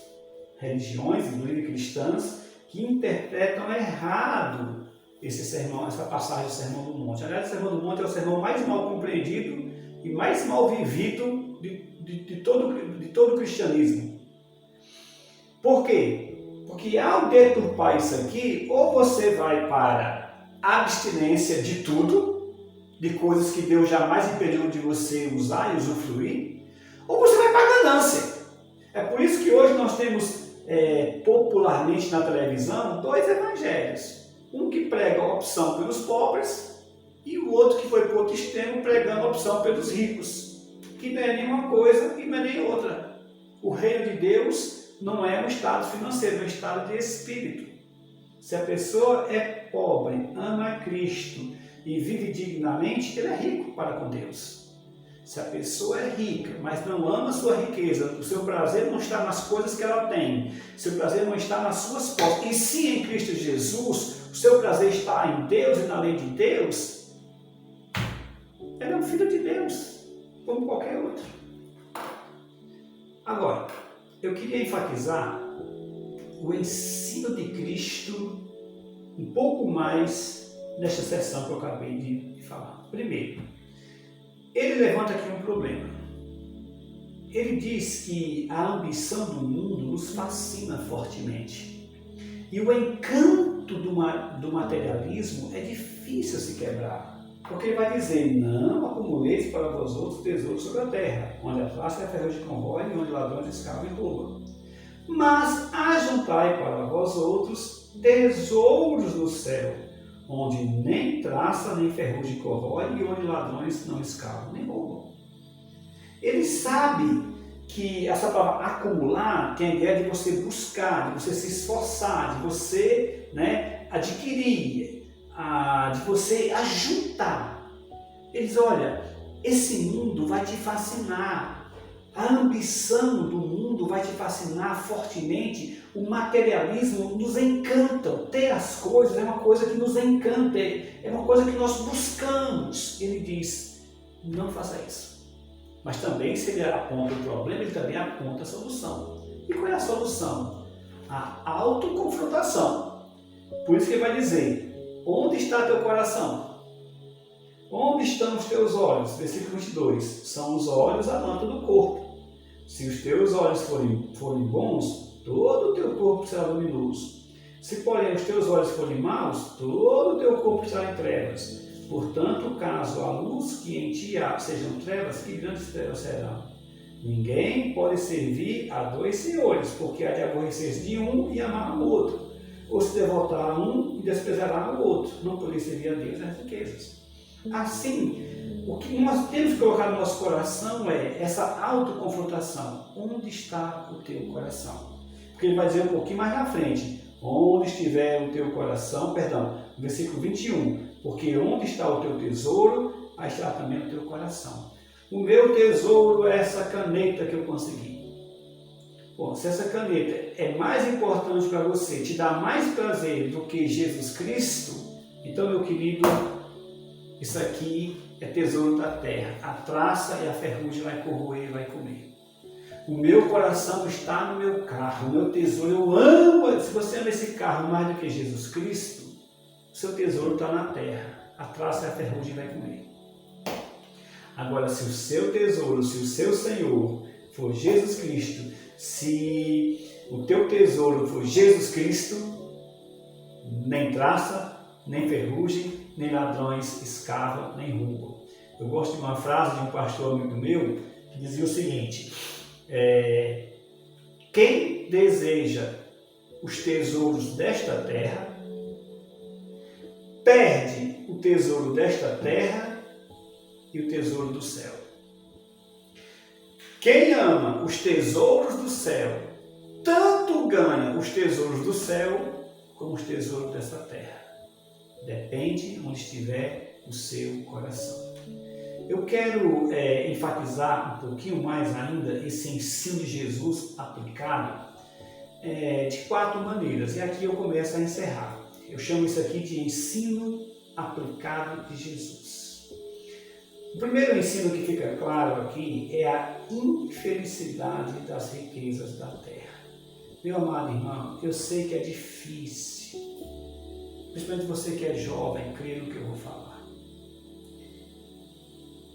religiões, inclusive cristãs, que interpretam errado esse sermão, essa passagem do Sermão do Monte. Aliás, o Sermão do Monte é o sermão mais mal compreendido e mais mal vivido de todo o cristianismo. Por quê? Porque ao deturpar isso aqui, ou você vai para a abstinência de tudo, de coisas que Deus jamais impediu de você usar e usufruir, ou você vai para a ganância. É por isso que hoje nós temos popularmente na televisão 2 evangelhos. Um que prega a opção pelos pobres e o outro que foi para o outro extremo pregando a opção pelos ricos, que não é nenhuma coisa e não é nem outra. O reino de Deus não é um estado financeiro, é um estado de espírito. Se a pessoa é pobre, ama a Cristo e vive dignamente, ele é rico para com Deus. Se a pessoa é rica, mas não ama a sua riqueza, o seu prazer não está nas coisas que ela tem, o seu prazer não está nas suas posses, e sim em Cristo Jesus, o seu prazer está em Deus e na lei de Deus, ele é um filho de Deus, como qualquer outro. Agora, eu queria enfatizar o ensino de Cristo um pouco mais nesta sessão que eu acabei de falar. Primeiro, ele levanta aqui um problema. Ele diz que a ambição do mundo nos fascina fortemente. E o encanto do materialismo é difícil se quebrar. Porque ele vai dizer: não acumuleis para vós outros tesouros sobre a terra, onde a traça e a ferrugem corroem e onde ladrões escavam e roubam. Mas ajuntai para vós outros tesouros no céu, onde nem traça nem ferrugem corrói e onde ladrões não escavam nem roubam. Ele sabe que essa palavra acumular tem a ideia de você buscar, de você se esforçar, de você adquirir, de você ajuntar. Ele diz, olha, esse mundo vai te fascinar. A ambição do mundo vai te fascinar fortemente. O materialismo nos encanta. Ter as coisas é uma coisa que nos encanta. É uma coisa que nós buscamos. Ele diz, não faça isso. Mas também, se ele aponta o problema, ele também aponta a solução. E qual é a solução? A autoconfrontação. Por isso que ele vai dizer, onde está teu coração? Onde estão os teus olhos? Versículo 22. São os olhos a lâmpada do corpo. Se os teus olhos forem bons, todo o teu corpo será luminoso. Se, porém, os teus olhos forem maus, todo o teu corpo estará em trevas. Portanto, caso a luz que em ti há sejam trevas, que grandes trevas serão? Ninguém pode servir a dois senhores, porque há de aborrecer-se de um e amar o outro, ou se devotar a um e desprezará o outro. Não poderia servir a Deus nas riquezas. Assim, o que nós temos que colocar no nosso coração é essa autoconfrontação. Onde está o teu coração? Porque ele vai dizer um pouquinho mais na frente. Onde estiver o teu coração, no versículo 21. Porque onde está o teu tesouro, aí está também o teu coração. O meu tesouro é essa caneta que eu consegui. Bom, se essa caneta é mais importante para você, te dá mais prazer do que Jesus Cristo, então, meu querido, isso aqui é tesouro da terra. A traça e a ferrugem vai corroer, vai comer. O meu coração está no meu carro, o meu tesouro, eu amo. Se você ama esse carro mais do que Jesus Cristo, o seu tesouro está na terra. A traça e a ferrugem vai comer. Agora, se o seu tesouro, se o seu Senhor for Jesus Cristo, se o teu tesouro for Jesus Cristo, nem traça, nem ferrugem, nem ladrões escavam, nem roubam. Eu gosto de uma frase de um pastor amigo meu que dizia o seguinte: quem deseja os tesouros desta terra perde o tesouro desta terra e o tesouro do céu. Quem ama os tesouros do céu tanto ganha os tesouros do céu como os tesouros desta terra. Depende onde estiver o seu coração. Eu quero enfatizar um pouquinho mais ainda esse ensino de Jesus aplicado de 4 maneiras. E aqui eu começo a encerrar. Eu chamo isso aqui de ensino aplicado de Jesus. O primeiro ensino que fica claro aqui é a infelicidade das riquezas da terra. Meu amado irmão, eu sei que é difícil, principalmente você que é jovem, crê no que eu vou falar.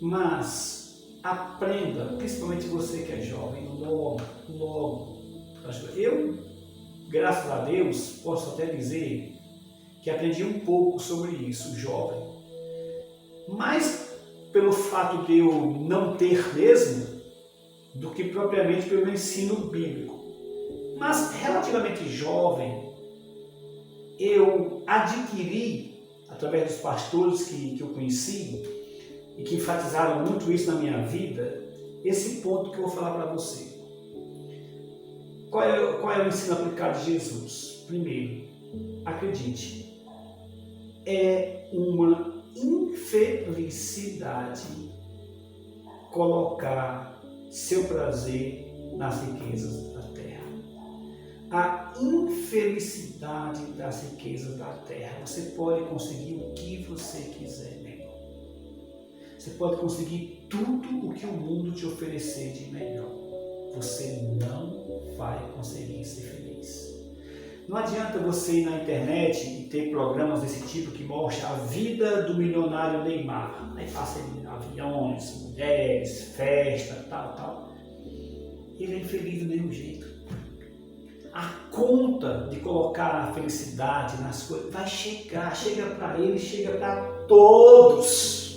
Mas aprenda, principalmente você que é jovem, logo. Eu, graças a Deus, posso até dizer que aprendi um pouco sobre isso, jovem. Mais pelo fato de eu não ter mesmo, do que propriamente pelo ensino bíblico. Mas relativamente jovem, eu adquiri, através dos pastores que eu conheci, e que enfatizaram muito isso na minha vida, esse ponto que eu vou falar para você. Qual é o ensino aplicado de Jesus? Primeiro, acredite, é uma infelicidade colocar seu prazer nas riquezas da terra. A infelicidade das riquezas da terra. Você pode conseguir o que você quiser, melhor. Você pode conseguir tudo o que o mundo te oferecer de melhor. Você não vai conseguir ser feliz. Não adianta você ir na internet e ter programas desse tipo que mostra a vida do milionário Neymar. Aí passa em aviões, mulheres, festa, tal. Ele é infeliz do mesmo jeito. A conta de colocar a felicidade nas coisas vai chegar, chega para ele, chega para todos.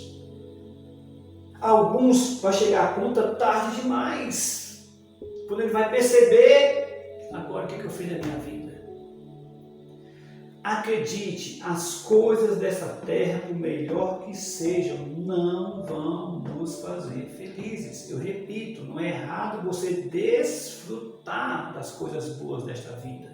Alguns vai chegar a conta tarde demais. Quando ele vai perceber, agora o que eu fiz na minha vida? Acredite, as coisas dessa terra, por melhor que sejam, não vão nos fazer felizes. Eu repito, não é errado você desfrutar das coisas boas desta vida.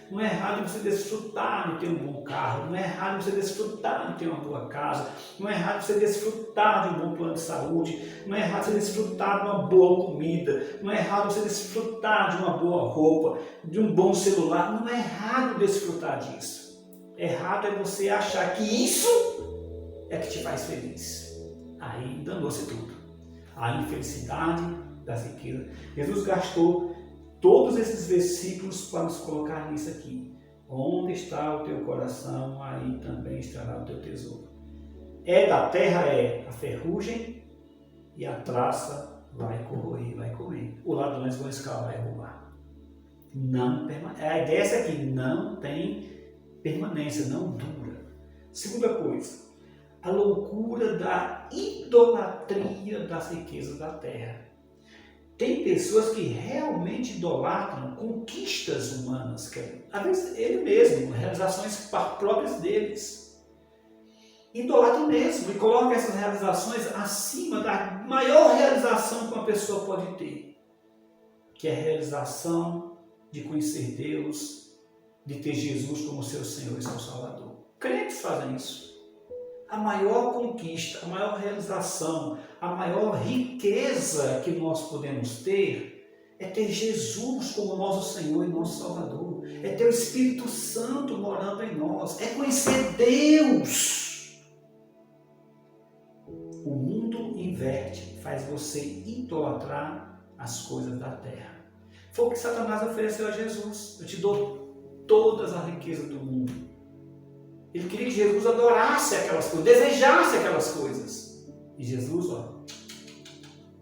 Não é errado você desfrutar de ter um bom carro. Não é errado você desfrutar de ter uma boa casa. Não é errado você desfrutar de um bom plano de saúde. Não é errado você desfrutar de uma boa comida. Não é errado você desfrutar de uma boa roupa, de um bom celular. Não é errado desfrutar disso. Errado é você achar que isso é que te faz feliz. Aí danou-se tudo. A infelicidade das riquezas. Jesus gastou todos esses versículos para nos colocar nisso aqui. Onde está o teu coração, aí também estará o teu tesouro. É da terra, é a ferrugem e a traça vai corroer, vai comer. Os ladrões vão escavar e roubar. Não permanece. A ideia é essa aqui, não tem permanência, não dura. Segunda coisa, a loucura da idolatria das riquezas da terra. Tem pessoas que realmente idolatram conquistas humanas, que às vezes ele mesmo, realizações próprias deles. Idolatram mesmo e colocam essas realizações acima da maior realização que uma pessoa pode ter, que é a realização de conhecer Deus, de ter Jesus como seu Senhor e seu Salvador. Crentes fazem isso. A maior conquista, a maior realização, a maior riqueza que nós podemos ter é ter Jesus como nosso Senhor e nosso Salvador. É ter o Espírito Santo morando em nós. É conhecer Deus. O mundo inverte, faz você idolatrar as coisas da terra. Foi o que Satanás ofereceu a Jesus. Eu te dou todas as riquezas do mundo. Ele queria que Jesus adorasse aquelas coisas, desejasse aquelas coisas. E Jesus,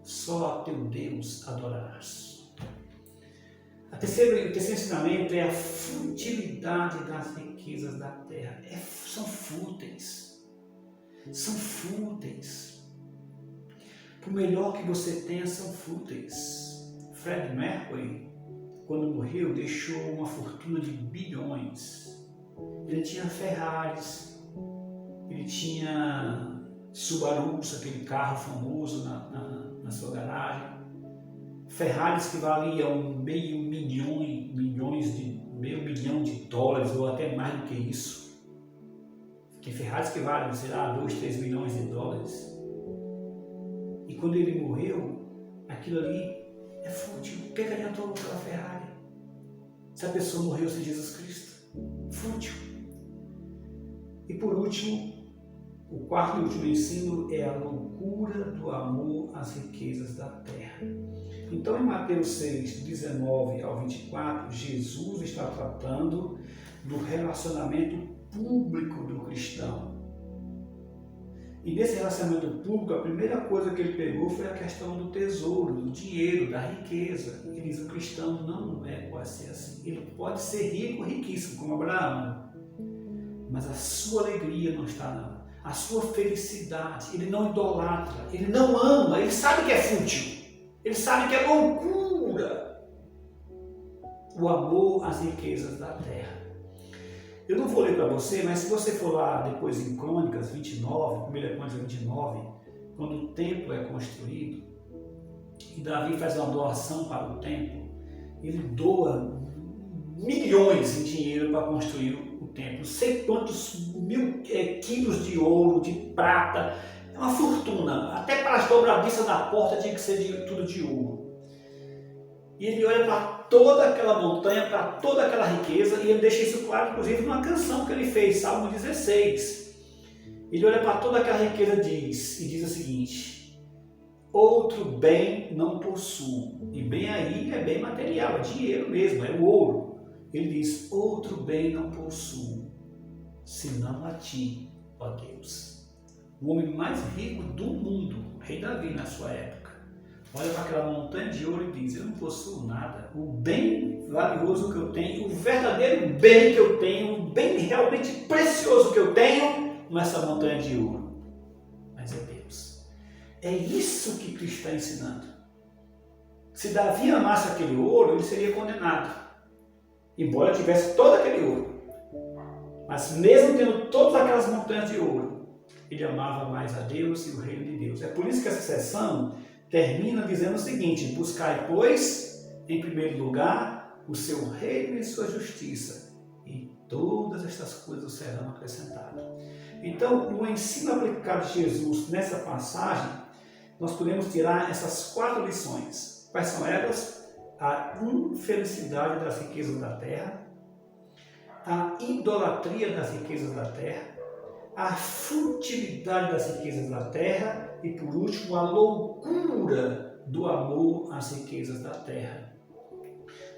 só a teu Deus adorarás. O terceiro ensinamento é a futilidade das riquezas da terra. São fúteis. São fúteis. Por melhor que você tenha, são fúteis. Freddie Mercury, quando morreu, deixou uma fortuna de bilhões. Ele tinha Ferraris, ele tinha Subarus, aquele carro famoso na sua garagem. Ferraris que valiam meio milhão de dólares, ou até mais do que isso. Tem Ferraris que valem, sei lá, 2, 3 milhões de dólares. E quando ele morreu, aquilo ali é fútil. O que adiantou aquela Ferrari? Se a pessoa morreu sem Jesus Cristo? Fútil. E por último, o quarto e último ensino é a loucura do amor às riquezas da terra. Então, em Mateus 6, 19 ao 24, Jesus está tratando do relacionamento público do cristão. E nesse relacionamento público, a primeira coisa que ele pegou foi a questão do tesouro, do dinheiro, da riqueza. Ele diz: o cristão não pode ser assim. Ele pode ser rico, riquíssimo, como Abraão, mas a sua alegria não está não. A sua felicidade, ele não idolatra, ele não ama, ele sabe que é fútil, ele sabe que é loucura o amor às riquezas da terra. Eu não vou ler para você, mas se você for lá depois em Crônicas 29, 1 Crônicas 29, quando o templo é construído, e Davi faz uma doação para o templo, ele doa milhões em dinheiro para construir o templo. Não sei quantos quilos de ouro, de prata, é uma fortuna. Até para as dobradiças da porta tinha que ser tudo de ouro. E ele olha para toda aquela montanha, para toda aquela riqueza, e ele deixa isso claro, inclusive, numa canção que ele fez, Salmo 16. Ele olha para toda aquela riqueza e diz o seguinte: outro bem não possuo. E bem aí é bem material, é dinheiro mesmo, é o ouro. Ele diz: outro bem não possuo, senão a ti, ó Deus. O homem mais rico do mundo, o rei Davi na sua época, olha para aquela montanha de ouro e diz: eu não possuo nada. O bem valioso que eu tenho, o verdadeiro bem que eu tenho, o bem realmente precioso que eu tenho, não é essa montanha de ouro, mas é Deus. É isso que Cristo está ensinando. Se Davi amasse aquele ouro, ele seria condenado. embora tivesse todo aquele ouro. Mas mesmo tendo todas aquelas montanhas de ouro, ele amava mais a Deus e o reino de Deus. É por isso que essa sessão termina dizendo o seguinte: buscai, pois, em primeiro lugar, o seu reino e sua justiça, e todas estas coisas serão acrescentadas. Então, no ensino aplicado de Jesus nessa passagem, nós podemos tirar essas 4 lições. Quais são elas? A infelicidade das riquezas da terra, a idolatria das riquezas da terra, a futilidade das riquezas da terra e, por último, a loucura do amor às riquezas da terra.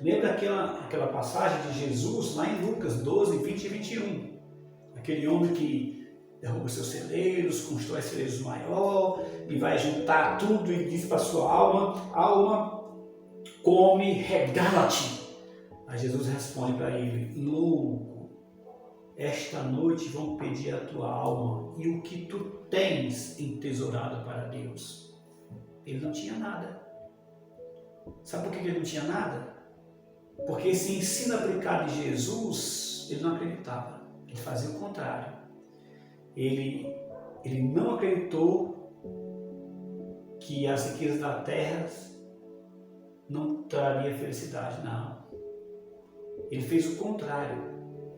Lembra aquela passagem de Jesus lá em Lucas 12, 20 e 21? Aquele homem que derruba seus celeiros, constrói celeiros maior e vai juntar tudo e diz para sua alma, come, regala-te. Aí Jesus responde para ele: louco, esta noite vão pedir a tua alma e o que tu tens entesourado para Deus. Ele não tinha nada. Sabe por que ele não tinha nada? Porque esse ensino aplicado de Jesus, ele não acreditava. Ele fazia o contrário. Ele não acreditou que as riquezas da terra não traria felicidade, não. Ele fez o contrário.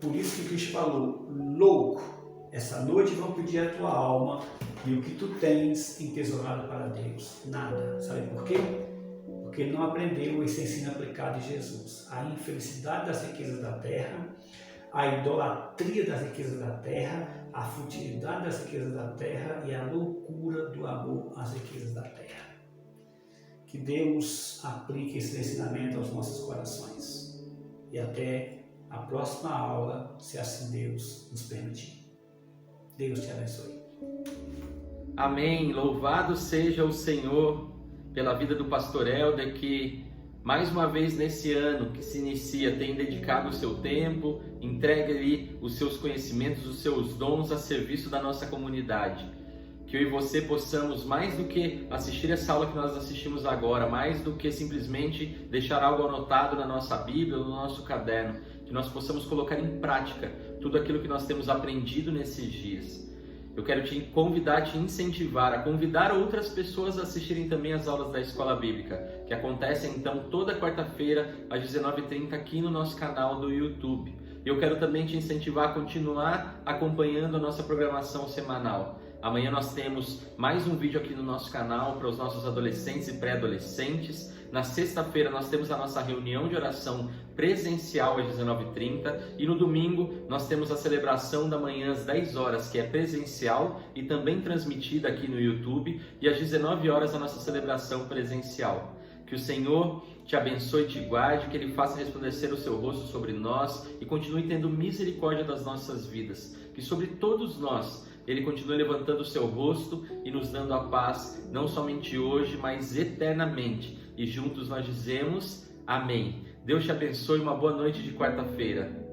Por isso que Cristo falou: louco, essa noite vão pedir a tua alma e o que tu tens entesourado para Deus. Nada. Sabe por quê? Porque ele não aprendeu esse ensino aplicado de Jesus. A infelicidade das riquezas da terra, a idolatria das riquezas da terra, a futilidade das riquezas da terra e a loucura do amor às riquezas da terra. Que Deus aplique esse ensinamento aos nossos corações. E até a próxima aula, se assim Deus nos permitir. Deus te abençoe. Amém. Louvado seja o Senhor pela vida do pastor Helder, que mais uma vez nesse ano que se inicia tem dedicado o seu tempo, entregue ali os seus conhecimentos, os seus dons a serviço da nossa comunidade. Que eu e você possamos, mais do que assistir essa aula que nós assistimos agora, mais do que simplesmente deixar algo anotado na nossa Bíblia, no nosso caderno, que nós possamos colocar em prática tudo aquilo que nós temos aprendido nesses dias. Eu quero te convidar, te incentivar a convidar outras pessoas a assistirem também as aulas da Escola Bíblica, que acontecem então toda quarta-feira às 19h30 aqui no nosso canal do YouTube. Eu quero também te incentivar a continuar acompanhando a nossa programação semanal. Amanhã nós temos mais um vídeo aqui no nosso canal para os nossos adolescentes e pré-adolescentes. Na sexta-feira nós temos a nossa reunião de oração presencial às 19h30 e no domingo nós temos a celebração da manhã às 10 horas, que é presencial e também transmitida aqui no YouTube, e às 19 horas a nossa celebração presencial. Que o Senhor te abençoe e te guarde, que Ele faça resplandecer o seu rosto sobre nós e continue tendo misericórdia das nossas vidas. Que sobre todos nós Ele continue levantando o seu rosto e nos dando a paz, não somente hoje, mas eternamente. E juntos nós dizemos amém. Deus te abençoe, uma boa noite de quarta-feira.